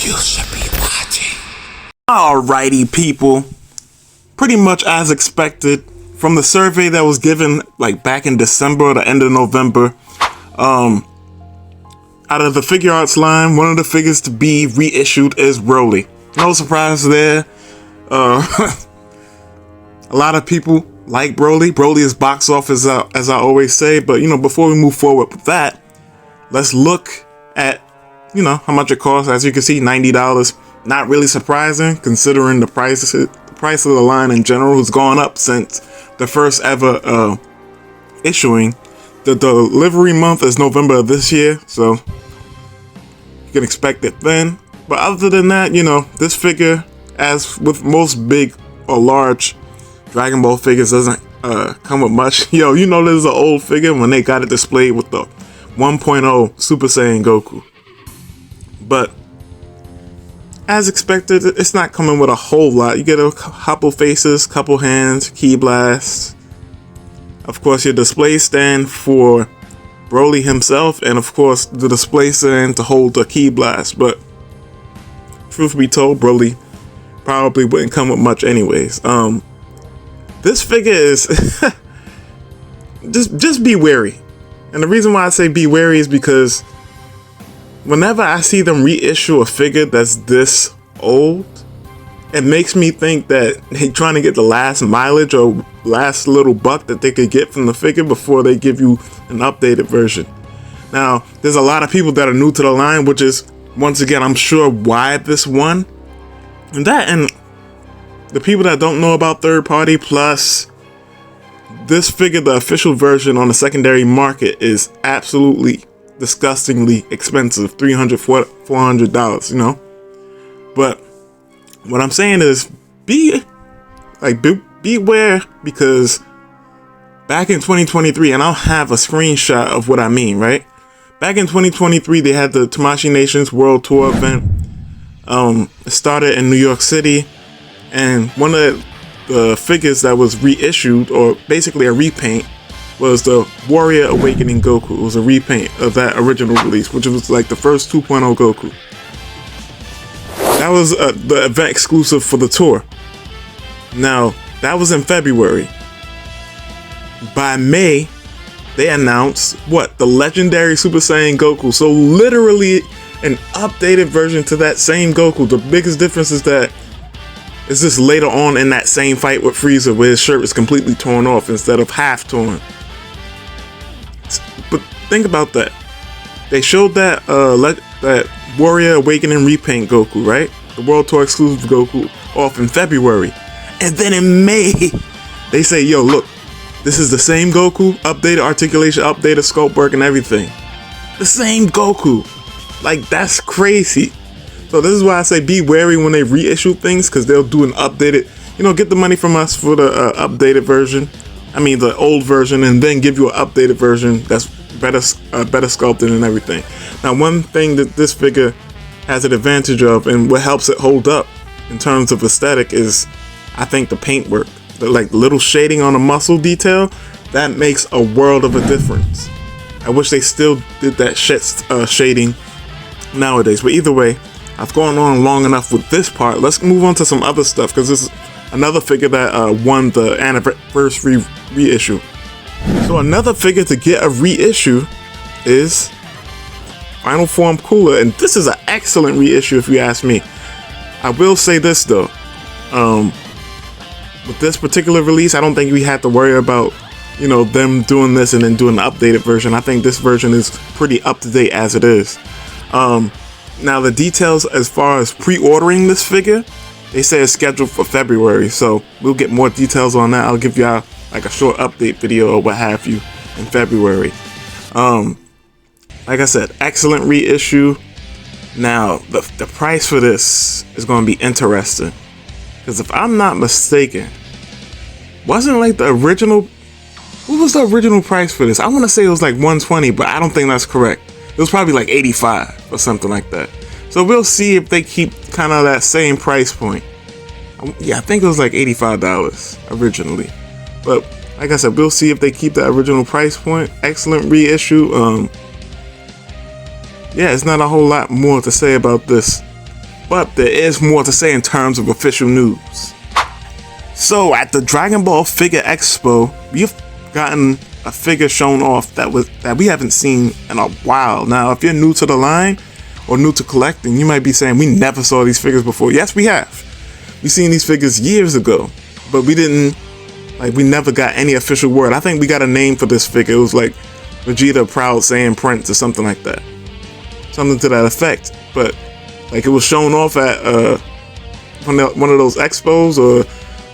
you should be watching. Alrighty, people. Pretty much as expected from the survey that was given like back in December or the end of November. Out of the Figuarts line, one of the figures to be reissued is Broly. No surprise there. A lot of people like Broly. Broly is box office, as I always say. But, you know, before we move forward with that, let's look at, you know, how much it costs. As you can see, $90. Not really surprising, considering the price of the line in general has gone up since the first ever issuing. The delivery month is November of this year, so you can expect it then. But other than that, you know, this figure, as with most big or large Dragon Ball figures, doesn't come with much. Yo, you know, this is an old figure when they got it displayed with the 1.0 Super Saiyan Goku. But as expected, it's not coming with a whole lot. You get a couple faces, couple hands, key blasts. Of course, your display stand for Broly himself, and of course, the display stand to hold the key blast. But truth be told, Broly probably wouldn't come with much anyways. This figure is just be wary. And the reason why I say be wary is because whenever I see them reissue a figure that's this old, it makes me think that they're trying to get the last mileage or last little buck that they could get from the figure before they give you an updated version. Now, there's a lot of people that are new to the line, which is, once again, I'm sure why this won. And the people that don't know about third party, plus this figure, the official version on the secondary market, is absolutely disgustingly expensive. $300, $400, you know. But what I'm saying is beware, because back in 2023, and I'll have a screenshot of what I mean, right? Back in 2023, they had the Tamashii Nations World Tour event. It started in New York City, and one of the figures that was reissued, or basically a repaint, was the Warrior Awakening Goku. It was a repaint of that original release, which was like the first 2.0 Goku. That was the event exclusive for the tour. Now, that was in February. By May, they announced what? The legendary Super Saiyan Goku. So literally an updated version to that same Goku. The biggest difference is that it's just later on in that same fight with Frieza where his shirt is completely torn off instead of half torn. But think about that. They showed that that Warrior Awakening repaint Goku, right? The World Tour exclusive Goku off in February. And then in May, they say, yo, look, this is the same Goku, updated articulation, updated sculpt work and everything. The same Goku. Like, that's crazy. So this is why I say be wary when they reissue things, because they'll do an updated, you know, get the money from us for the updated version. I mean, the old version, and then give you an updated version that's better sculpted and everything. Now, one thing that this figure has an advantage of, and what helps it hold up in terms of aesthetic, is I think the paint work. The like little shading on the muscle detail, that makes a world of a difference. I wish they still did that shading nowadays. But either way, I've gone on long enough with this part. Let's move on to some other stuff, because this is another figure that won the anniversary reissue. So another figure to get a reissue is Final Form Cooler, and this is an excellent reissue if you ask me. I will say this though, with this particular release, I don't think we had to worry about, you know, them doing this and then doing an updated version. I think this version is pretty up to date as it is. Now the details as far as pre-ordering this figure, they say it's scheduled for February, so we'll get more details on that. I'll give y'all like a short update video or what have you in February. Like I said, excellent reissue. Now the price for this is going to be interesting, because if I'm not mistaken, wasn't like the original, what was the original price for this? I want to say it was like 120, but I don't think that's correct. It was probably like 85 or something like that. So we'll see if they keep kind of that same price point. Yeah, I think it was like $85 originally. But like I said, we'll see if they keep that original price point. Excellent reissue. Yeah, it's not a whole lot more to say about this. but there is more to say in terms of official news. So at the Dragon Ball Figure Expo, we've gotten a figure shown off that we haven't seen in a while. Now, if you're new to the line or new to collecting, you might be saying we never saw these figures before. Yes, we have. We've seen these figures years ago, but we never got any official word. I think we got a name for this figure. It was like Vegeta Proud Saiyan Prince or something like that. Something to that effect. But like it was shown off at one of those expos or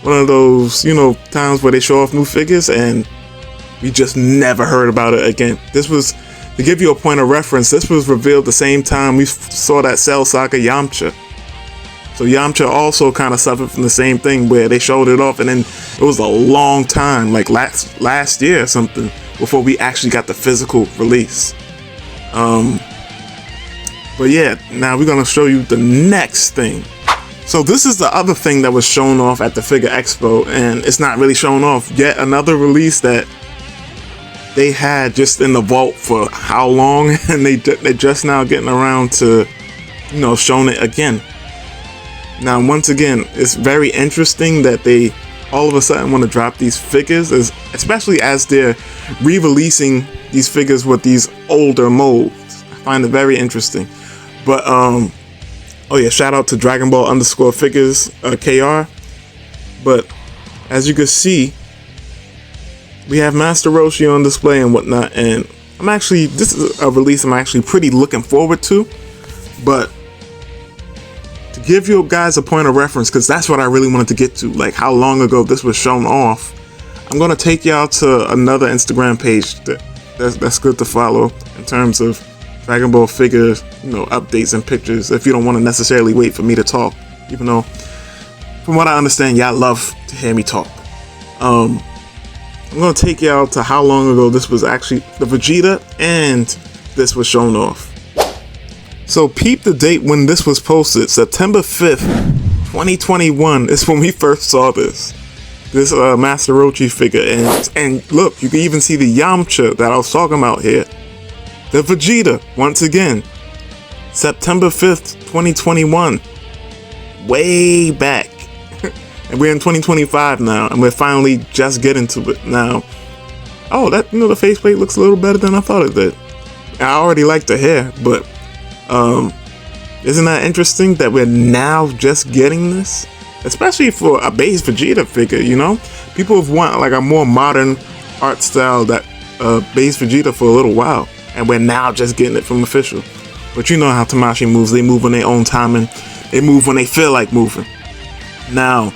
one of those, times where they show off new figures, and we just never heard about it again. This was, to give you a point of reference, this was revealed the same time we saw that Cell Saga Yamcha. So Yamcha also kind of suffered from the same thing where they showed it off, and then it was a long time, like last year or something, before we actually got the physical release. But yeah, now we're gonna show you the next thing. So this is the other thing that was shown off at the Figure Expo, and it's not really shown off. Yet another release that they had just in the vault for how long, and they're just now getting around to, showing it again. Now, once again, it's very interesting that they all of a sudden want to drop these figures, especially as they're re-releasing these figures with these older molds. I find it very interesting. But oh yeah, shout out to Dragon Ball _figures KR. But as you can see, we have Master Roshi on display and whatnot, and this is a release I'm actually pretty looking forward to. But to give you guys a point of reference, because that's what I really wanted to get to, like how long ago this was shown off, I'm gonna take y'all to another Instagram page that's good to follow in terms of Dragon Ball figures, updates and pictures, if you don't want to necessarily wait for me to talk, even though from what I understand, y'all love to hear me talk. I'm going to take y'all to how long ago this was actually, the Vegeta and this was shown off. So peep the date when this was posted. September 5th, 2021 is when we first saw this Master Roshi figure. And look, you can even see the Yamcha that I was talking about here. The Vegeta, once again, September 5th, 2021, way back. And we're in 2025 now, and we're finally just getting to it now. Oh, the faceplate looks a little better than I thought it did. I already like the hair, but isn't that interesting that we're now just getting this? Especially for a base Vegeta figure, People have wanted like a more modern art style that base Vegeta for a little while. And we're now just getting it from official. But you know how Tamashii moves. They move on their own timing. They move when they feel like moving. Now,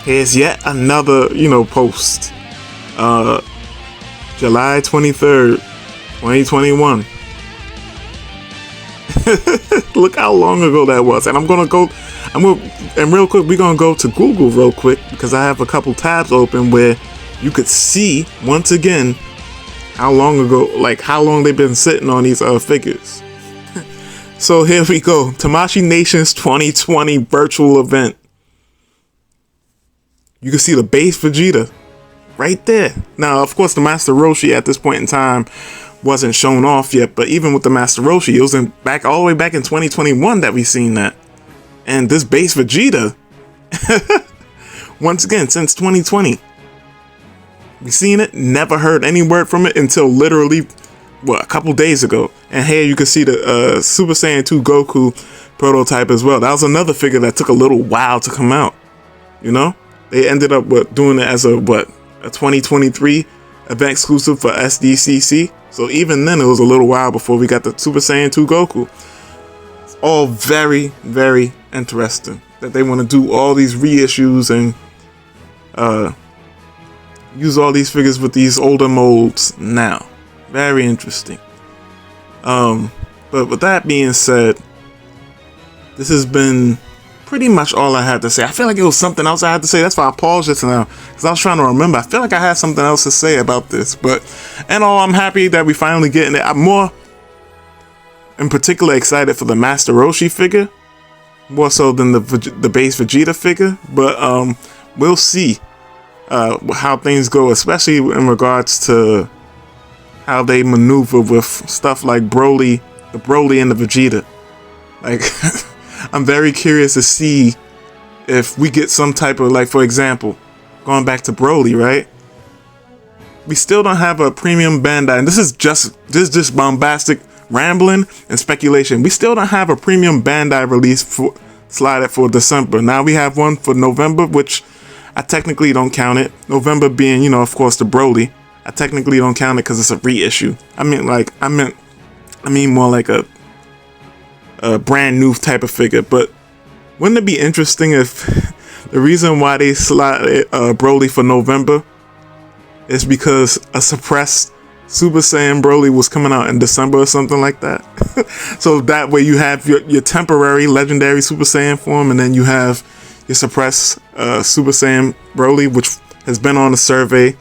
here's yet another, post. July 23rd, 2021. Look how long ago that was. And and real quick, we're going to go to Google real quick, because I have a couple tabs open where you could see, once again, how long they've been sitting on these figures. So here we go. Tamashii Nation's 2020 virtual event. You can see the base Vegeta right there. Now, of course, the Master Roshi at this point in time wasn't shown off yet, but even with the Master Roshi, it was all the way back in 2021 that we seen that. And this base Vegeta, once again, since 2020. We seen it, never heard any word from it until literally, a couple days ago. And here you can see the Super Saiyan 2 Goku prototype as well. That was another figure that took a little while to come out. They ended up doing it as a 2023 event exclusive for SDCC. So even then, it was a little while before we got the Super Saiyan 2 Goku. It's all very, very interesting that they want to do all these reissues and use all these figures with these older molds now. Very interesting. But with that being said, this has been pretty much all I had to say. I feel like it was something else I had to say. That's why I paused just now, because I was trying to remember. I feel like I had something else to say about this. But in all, I'm happy that we finally getting it. I'm more, in particular, excited for the Master Roshi figure, more so than the base Vegeta figure. But we'll see how things go, especially in regards to how they maneuver with stuff like the Broly and the Vegeta. Like, I'm very curious to see if we get some type of, like, for example, going back to Broly, right? We still don't have a premium Bandai, and this is just bombastic rambling and speculation. We still don't have a premium Bandai release for slotted for December. Now we have one for November, which I technically don't count it. November being, you know, of course, the Broly. I technically don't count it because it's a reissue. I mean more like a brand new type of figure. But wouldn't it be interesting if the reason why they slotted Broly for November is because a suppressed Super Saiyan Broly was coming out in December or something like that? So that way you have your temporary legendary Super Saiyan form, and then you have your suppressed Super Saiyan Broly, which has been on the survey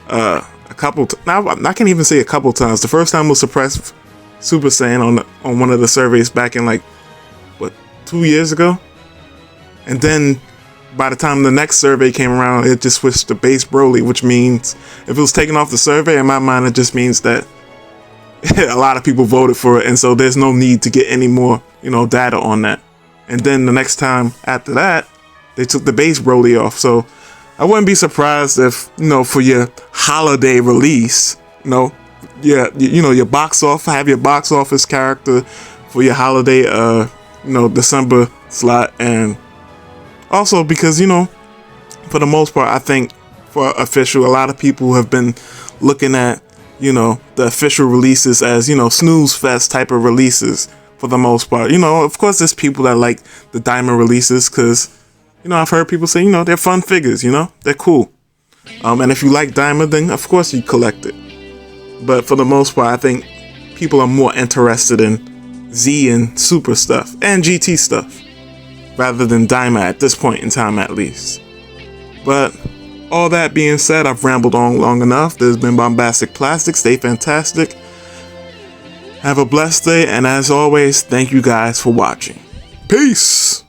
a couple now I can't even say a couple times. The first time was suppressed Super Saiyan on one of the surveys back in, like, what, 2 years ago? And then by the time the next survey came around, it just switched to base Broly, which means if it was taken off the survey, in my mind, it just means that a lot of people voted for it, and so there's no need to get any more, you know, data on that. And then the next time after that, they took the base Broly off. So I wouldn't be surprised if, you know, for your holiday release, you know, your box office character for your holiday, December slot. And also because, you know, for the most part, I think for official, a lot of people have been looking at, you know, the official releases as, you know, snooze fest type of releases for the most part. You know, of course, there's people that like the diamond releases because, you know, I've heard people say, you know, they're fun figures, you know, they're cool. And if you like diamond, then of course you collect it. But for the most part, I think people are more interested in Z and Super stuff and GT stuff rather than diamond at this point in time, at least. But all that being said, I've rambled on long enough. There's been Bombastic Plastic. Stay fantastic. Have a blessed day. And as always, thank you guys for watching. Peace.